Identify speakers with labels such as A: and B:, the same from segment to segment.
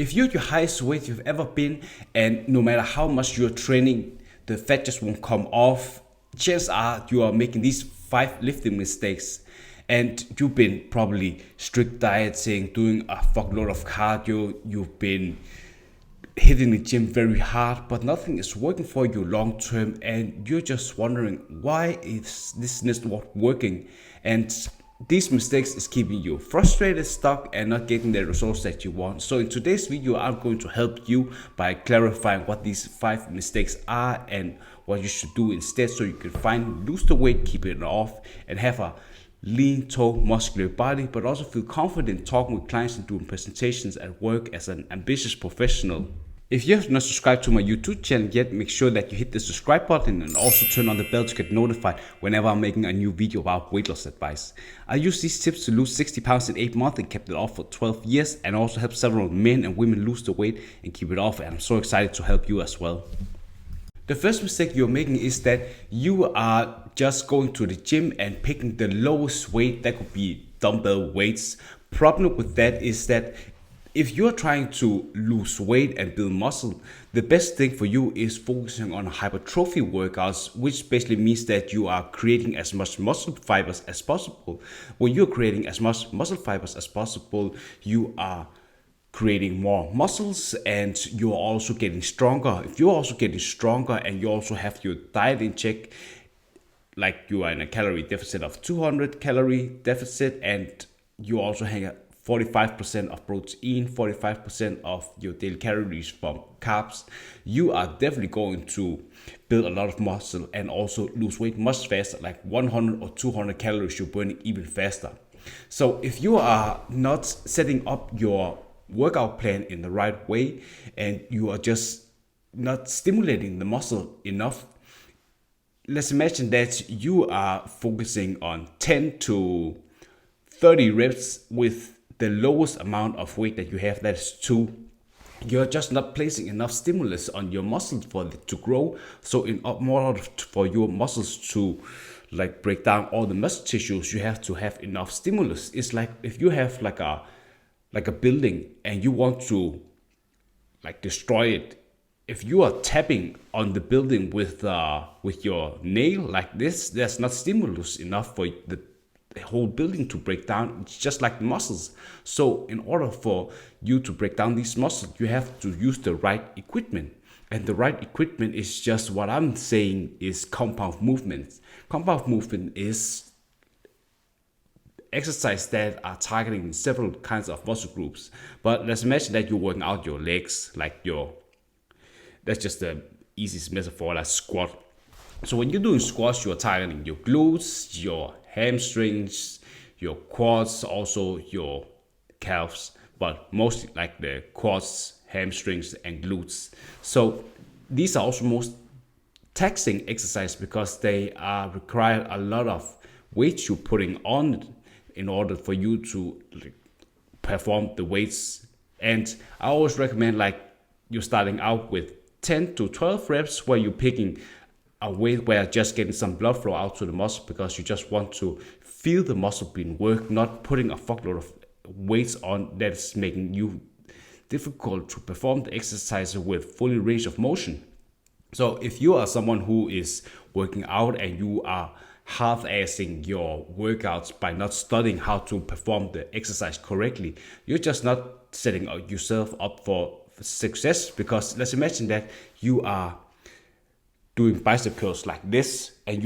A: If you're your highest weight you've ever been, and no matter how much you're training, the fat just won't come off, chances are you are making these 5 lifting mistakes. And you've been probably strict dieting, doing a fuckload of cardio, you've been hitting the gym very hard, but nothing is working for you long term, and you're just wondering why is this not working. And these mistakes is keeping you frustrated, stuck, and not getting the results that you want. So in today's video, I'm going to help you by clarifying what these 5 mistakes are and what you should do instead, so you can lose the weight, keep it off, and have a lean, tall, muscular body, but also feel confident talking with clients and doing presentations at work as an ambitious professional. If you have not subscribed to my YouTube channel yet, make sure that you hit the subscribe button and also turn on the bell to get notified whenever I'm making a new video about weight loss advice. I use these tips to lose 60 pounds in 8 months and kept it off for 12 years, and also help several men and women lose the weight and keep it off, and I'm so excited to help you as well. The first mistake you're making is that you are just going to the gym and picking the lowest weight. That could be dumbbell weights. Problem with that is that if you're trying to lose weight and build muscle, the best thing for you is focusing on hypertrophy workouts, which basically means that you are creating as much muscle fibers as possible. When you're creating as much muscle fibers as possible, you are creating more muscles and you're also getting stronger. If you're also getting stronger and you also have your diet in check, like you are in a calorie deficit of 200 calorie deficit, and you also hang 45% of protein, 45% of your daily calories from carbs, you are definitely going to build a lot of muscle and also lose weight much faster, like 100 or 200 calories you're burning even faster. So if you are not setting up your workout plan in the right way and you are just not stimulating the muscle enough, let's imagine that you are focusing on 10 to 30 reps with the lowest amount of weight that you have, that is 2. You're just not placing enough stimulus on your muscles for it to grow. So in order for your muscles to like break down all the muscle tissues, you have to have enough stimulus. It's like if you have like a building and you want to like destroy it. If you are tapping on the building with your nail like this, there's not stimulus enough for the whole building to break down. It's just like muscles. So in order for you to break down these muscles, you have to use the right equipment. And the right equipment is just what I'm saying is compound movements. Compound movement is exercise that are targeting several kinds of muscle groups. But let's imagine that you're working out your legs, like that's just the easiest metaphor, like squat. So when you're doing squats, you're targeting your glutes, your hamstrings, your quads, also your calves, but mostly like the quads, hamstrings, and glutes. So these are also most taxing exercise because they require a lot of weight you're putting on in order for you to perform the weights. And I always recommend like you're starting out with 10 to 12 reps where you're picking a weight where just getting some blood flow out to the muscle, because you just want to feel the muscle being worked, not putting a fuckload of weights on that's making you difficult to perform the exercise with full range of motion. So if you are someone who is working out and you are half-assing your workouts by not studying how to perform the exercise correctly, you're just not setting yourself up for success. Because let's imagine that you are doing bicep curls like this, and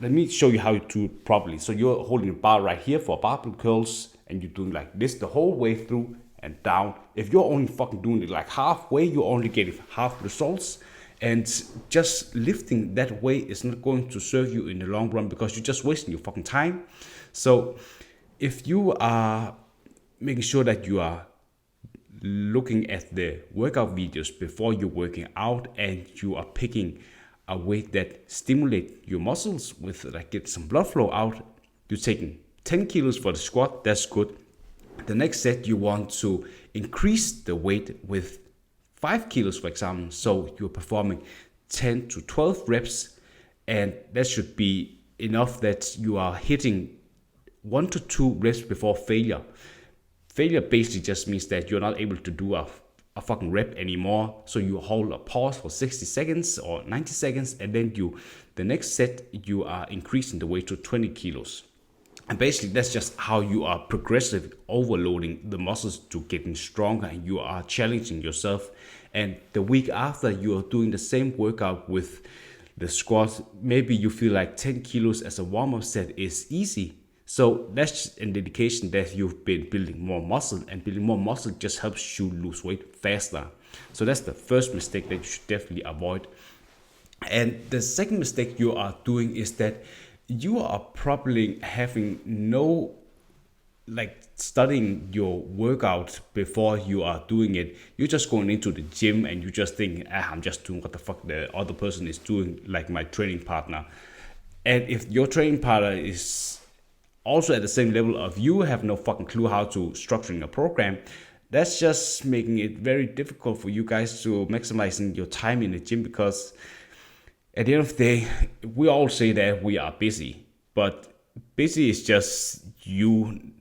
A: let me show you how you do it properly. So you're holding a bar right here for barbell curls, and you're doing like this the whole way through and down. If you're only fucking doing it like halfway, you're only getting half results. And just lifting that way is not going to serve you in the long run, because you're just wasting your fucking time. So if you are making sure that you are looking at the workout videos before you're working out, and you are picking a weight that stimulates your muscles with like get some blood flow out, you're taking 10 kilos for the squat, that's good. The next set you want to increase the weight with 5 kilos, for example. So you're performing 10 to 12 reps, and that should be enough that you are hitting 1 to 2 reps before failure. failure basically just means that you're not able to do a fucking rep anymore. So you hold a pause for 60 seconds or 90 seconds, and then the next set, you are increasing the weight to 20 kilos. And basically that's just how you are progressively overloading the muscles to getting stronger, and you are challenging yourself. And the week after, you are doing the same workout with the squats. Maybe you feel like 10 kilos as a warm-up set is easy. So that's an indication that you've been building more muscle, and building more muscle just helps you lose weight faster. So that's the first mistake that you should definitely avoid. And the second mistake you are doing is that you are probably having no studying your workout before you are doing it. You're just going into the gym and you just thinking, I'm just doing what the fuck the other person is doing, like my training partner. And if your training partner is also at the same level of you, have no fucking clue how to structuring a program, that's just making it very difficult for you guys to maximizing your time in the gym. Because at the end of the day, we all say that we are busy, but busy is just you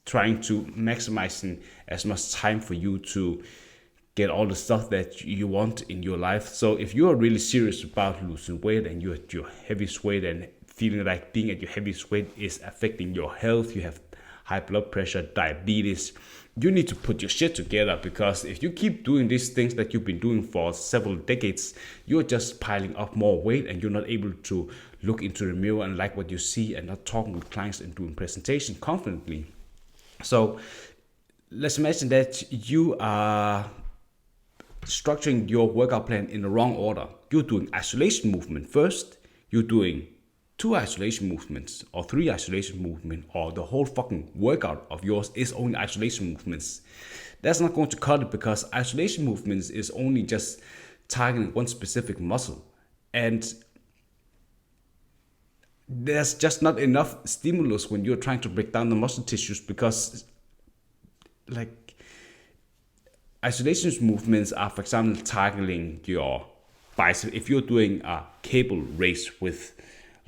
A: trying to maximizing as much time for you to get all the stuff that you want in your life. So if you are really serious about losing weight and you're at your heaviest weight and feeling like being at your heaviest weight is affecting your health, you have high blood pressure, diabetes, you need to put your shit together. Because if you keep doing these things that you've been doing for several decades, you're just piling up more weight, and you're not able to look into the mirror and like what you see, and not talking with clients and doing presentation confidently. So let's imagine that you are structuring your workout plan in the wrong order. You're doing isolation movement first, you're doing 2 isolation movements or 3 isolation movements, or the whole fucking workout of yours is only isolation movements. That's not going to cut it, because isolation movements is only just targeting one specific muscle, and there's just not enough stimulus when you're trying to break down the muscle tissues. Because isolation movements are, for example, targeting your bicep. If you're doing a cable race with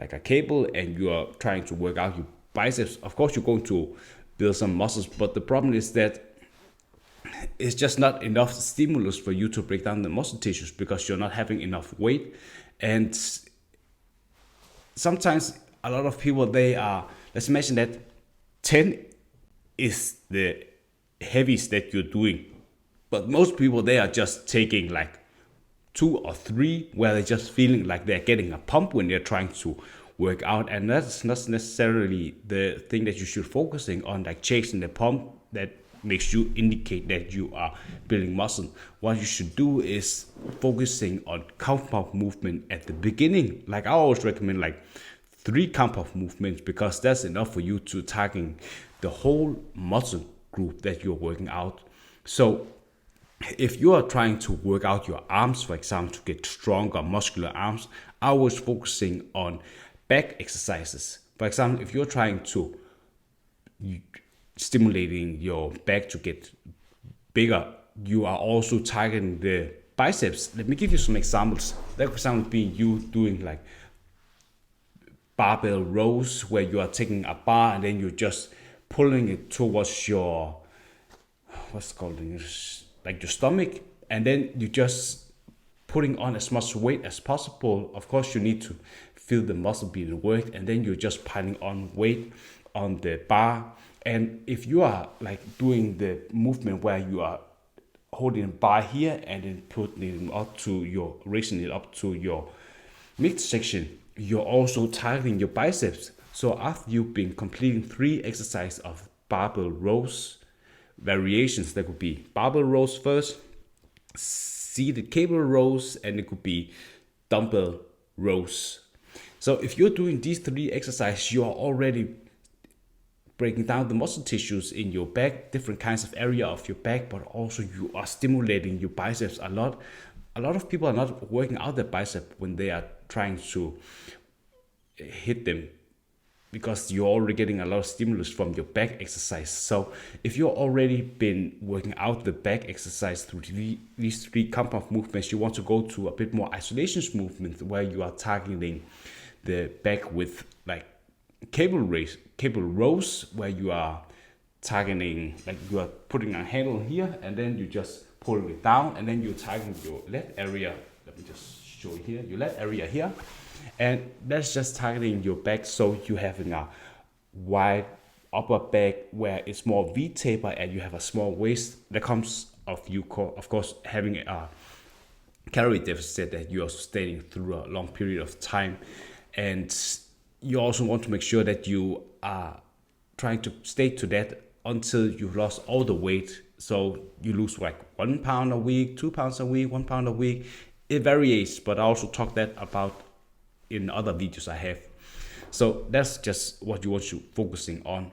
A: a cable and you are trying to work out your biceps, of course you're going to build some muscles, but the problem is that it's just not enough stimulus for you to break down the muscle tissues, because you're not having enough weight. And sometimes a lot of people, let's imagine that 10 is the heaviest that you're doing, but most people, they are just taking 2 or 3, where they're just feeling like they're getting a pump when they're trying to work out. And that's not necessarily the thing that you should focusing on, chasing the pump that makes you indicate that you are building muscle. What you should do is focusing on compound movement at the beginning. I always recommend 3 compound movements, because that's enough for you to target the whole muscle group that you're working out. So if you are trying to work out your arms, for example, to get stronger muscular arms, I was focusing on back exercises. For example, if you're trying to stimulating your back to get bigger, you are also targeting the biceps. Let me give you some examples. Like, for example, being you doing barbell rows, where you are taking a bar and then you're just pulling it towards your, what's called your stomach, and then you just putting on as much weight as possible. Of course, you need to feel the muscle being worked, and then you're just piling on weight on the bar. And if you are doing the movement where you are holding a bar here and then putting it up to your, raising it up to your midsection, you're also targeting your biceps. So after you've been completing 3 exercises of barbell rows variations, that could be barbell rows first, seated cable rows, and it could be dumbbell rows. So if you're doing these 3 exercises, you are already breaking down the muscle tissues in your back, different kinds of area of your back, but also you are stimulating your biceps a lot. A lot of people are not working out their bicep when they are trying to hit them, because you're already getting a lot of stimulus from your back exercise. So if you've already been working out the back exercise through these 3 compound movements, you want to go to a bit more isolation movements, where you are targeting the back with cable rows, where you are targeting, like you are putting a handle here and then you just pull it down and then you're targeting your lat area. Let me just show you here, your lat area here. And that's just targeting your back, so you having a wide upper back where it's more V taper and you have a small waist. That comes of you, of course, having a calorie deficit that you are sustaining through a long period of time. And you also want to make sure that you are trying to stay to that until you've lost all the weight. So you lose like 1 pound a week, 2 pounds a week, 1 pound a week. It varies, but I also talk that about in other videos I have. So that's just what you want to focusing on.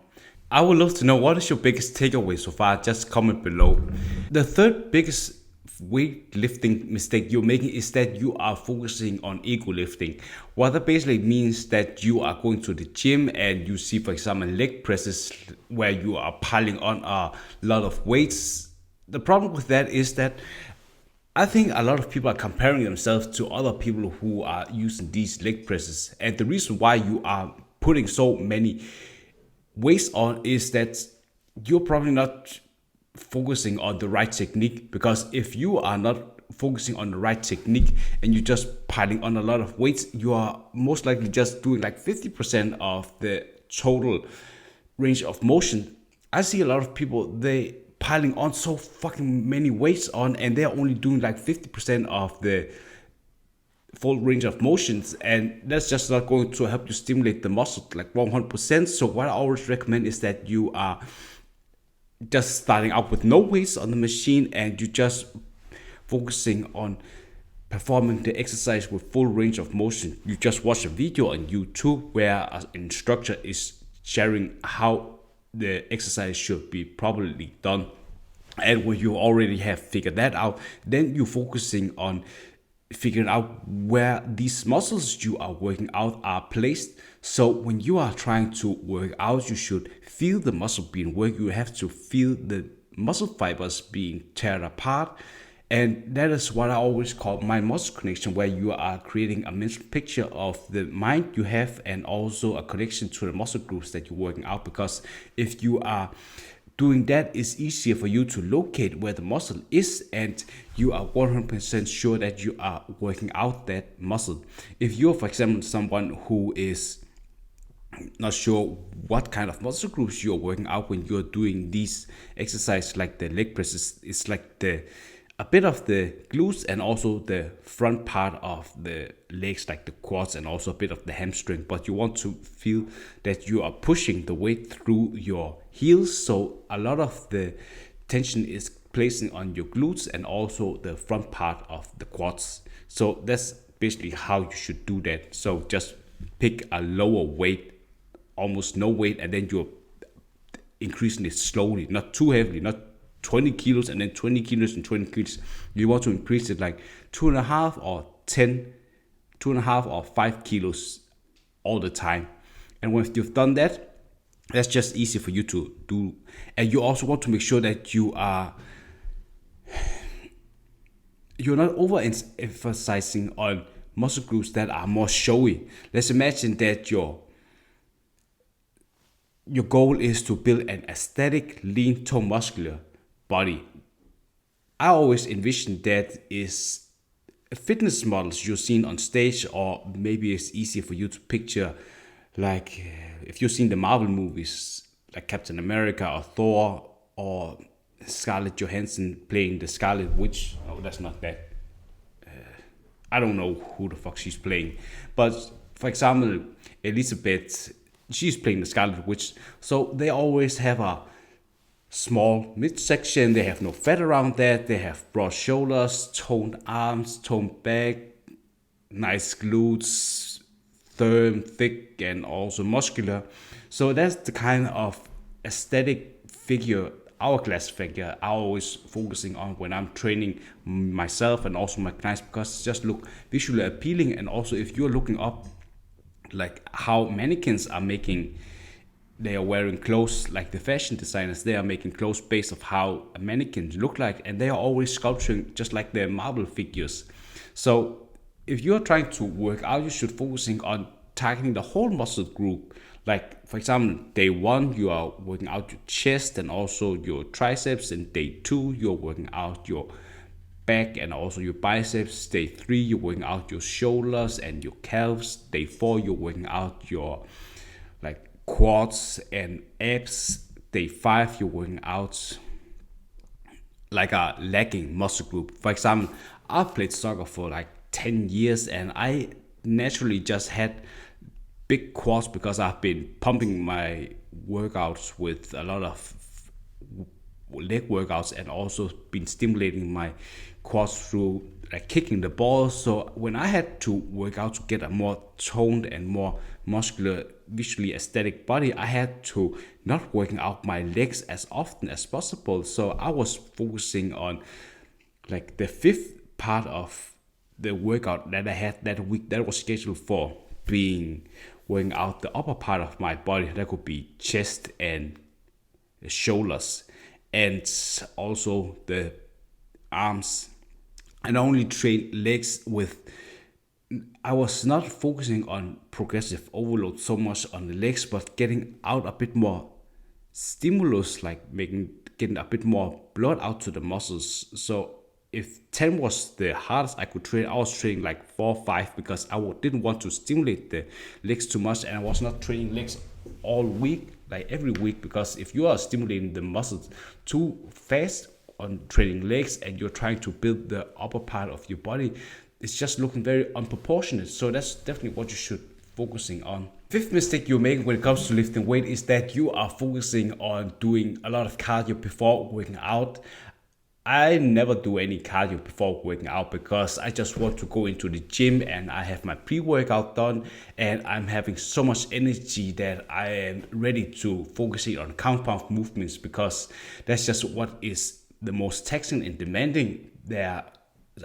A: I would love to know, what is your biggest takeaway so far? Just comment below. The third biggest weightlifting mistake you're making is that you are focusing on ego lifting. What that basically means that you are going to the gym and you see, for example, leg presses where you are piling on a lot of weights. The problem with that is that I think a lot of people are comparing themselves to other people who are using these leg presses. And the reason why you are putting so many weights on is that you're probably not focusing on the right technique. Because if you are not focusing on the right technique and you're just piling on a lot of weights, you are most likely just doing like 50% of the total range of motion. I see a lot of people, they piling on so fucking many weights on and they're only doing like 50% of the full range of motions, and that's just not going to help you stimulate the muscle like 100%. So what I always recommend is that you are just starting out with no weights on the machine and you just focusing on performing the exercise with full range of motion. You just watch a video on YouTube where an instructor is sharing how the exercise should be properly done. And when you already have figured that out, then you're focusing on figuring out where these muscles you are working out are placed. So when you are trying to work out, you should feel the muscle being worked. You have to feel the muscle fibers being teared apart. And that is what I always call mind-muscle connection, where you are creating a mental picture of the mind you have and also a connection to the muscle groups that you're working out. Because if you are doing that, it's easier for you to locate where the muscle is and you are 100% sure that you are working out that muscle. If you're, for example, someone who is not sure what kind of muscle groups you're working out when you're doing these exercises like the leg presses, it's like a bit of the glutes and also the front part of the legs, like the quads, and also a bit of the hamstring. But you want to feel that you are pushing the weight through your heels. So a lot of the tension is placing on your glutes and also the front part of the quads. So that's basically how you should do that. So just pick a lower weight, almost no weight, and then you're increasing it slowly, not too heavily, not 20 kilos and then 20 kilos and 20 kilos. You want to increase it like 2.5 or 10, 2.5 or 5 kilos all the time. And once you've done that, that's just easy for you to do. And you also want to make sure that you're not overemphasizing on muscle groups that are more showy. Let's imagine that your goal is to build an aesthetic, lean, toned, muscular body. I always envision that is fitness models you've seen on stage, or maybe it's easier for you to picture like if you've seen the Marvel movies like Captain America or Thor or Scarlett Johansson playing the Scarlet Witch. Oh, that's not that. I don't know who the fuck she's playing. But for example, Elizabeth, she's playing the Scarlet Witch. So they always have a small midsection, they have no fat around that, they have broad shoulders, toned arms, toned back, nice glutes, firm, thick, and also muscular. So that's the kind of aesthetic figure, hourglass figure, I'm always focusing on when I'm training myself and also my clients, because it just look visually appealing. And also if you're looking up like how mannequins are making, they are wearing clothes, like the fashion designers, they are making clothes based of how a mannequin look like, and they are always sculpturing just like the marble figures. So if you're trying to work out, you should focusing on targeting the whole muscle group, Like for example, day 1 you are working out your chest and also your triceps, and day 2 you're working out your back and also your biceps. Day 3 you're working out your shoulders and your calves. Day 4 you're working out your like quads and abs. Day 5 you're working out like a lagging muscle group. For example, I've played soccer for like 10 years and I naturally just had big quads because I've been pumping my workouts with a lot of leg workouts and also been stimulating my quads through like kicking the ball. So when I had to work out to get a more toned and more muscular, visually aesthetic body, I had to not working out my legs as often as possible. So I was focusing on like the fifth part of the workout that I had that week that was scheduled for being working out the upper part of my body. That could be chest and shoulders and also the arms. And I only trained legs with, I was not focusing on progressive overload so much on the legs, but getting out a bit more stimulus, like getting a bit more blood out to the muscles. So if 10 was the hardest I could train, I was training like 4 or 5 because I didn't want to stimulate the legs too much, and I was not training legs all week, like every week, because if you are stimulating the muscles too fast on training legs and you're trying to build the upper part of your body, it's just looking very unproportionate. So that's definitely what you should focusing on. Fifth mistake you're making when it comes to lifting weight is that you are focusing on doing a lot of cardio before working out. I never do any cardio before working out because I just want to go into the gym and I have my pre-workout done and I'm having so much energy that I am ready to focusing on compound movements because that's just what is the most taxing and demanding. There are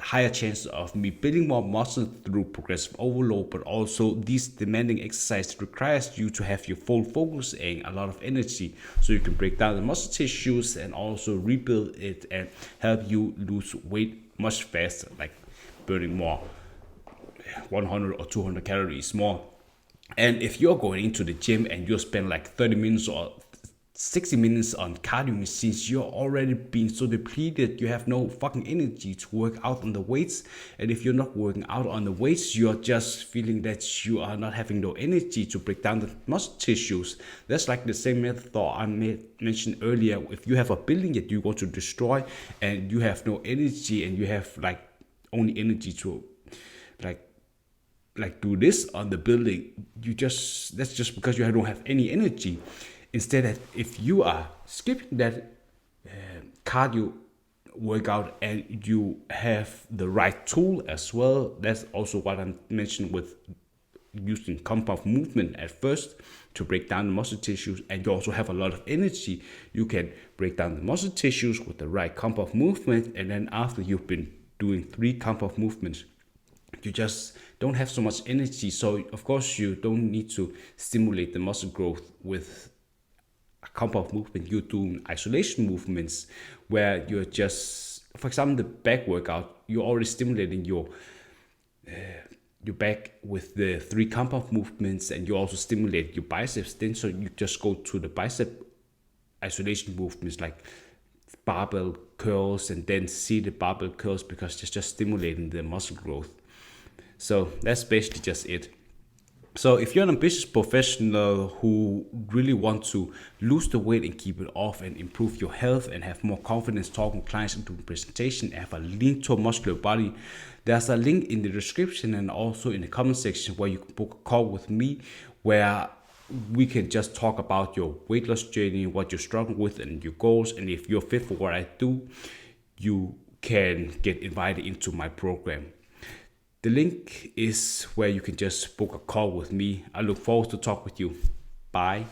A: higher chances of me building more muscle through progressive overload, but also this demanding exercise requires you to have your full focus and a lot of energy so you can break down the muscle tissues and also rebuild it and help you lose weight much faster, like burning more 100 or 200 calories more. And if you're going into the gym and you spend like 30 minutes or 60 minutes on cardio machines, you're already being so depleted, you have no fucking energy to work out on the weights. And if you're not working out on the weights, you're just feeling that you are not having no energy to break down the muscle tissues. That's like the same method I mentioned earlier. If you have a building that you want to destroy and you have no energy and you have like only energy to like do this on the building, that's just because you don't have any energy. Instead, if you are skipping that cardio workout and you have the right tool as well, that's also what I mentioned with using compound movement at first to break down the muscle tissues, and you also have a lot of energy, you can break down the muscle tissues with the right compound movement. And then after you've been doing 3 compound movements, you just don't have so much energy. So of course you don't need to stimulate the muscle growth with compound movement. You're doing isolation movements where you're just, for example, the back workout, you're already stimulating your back with the 3 compound movements, and you also stimulate your biceps then. So you just go to the bicep isolation movements like barbell curls and then see the barbell curls because it's just stimulating the muscle growth. So that's basically just it. So if you're an ambitious professional who really want to lose the weight and keep it off and improve your health and have more confidence talking to clients and doing presentation and have a lean to muscular body, there's a link in the description and also in the comment section where you can book a call with me where we can just talk about your weight loss journey, what you're struggling with and your goals. And if you're fit for what I do, you can get invited into my program. The link is where you can just book a call with me. I look forward to talk with you. Bye.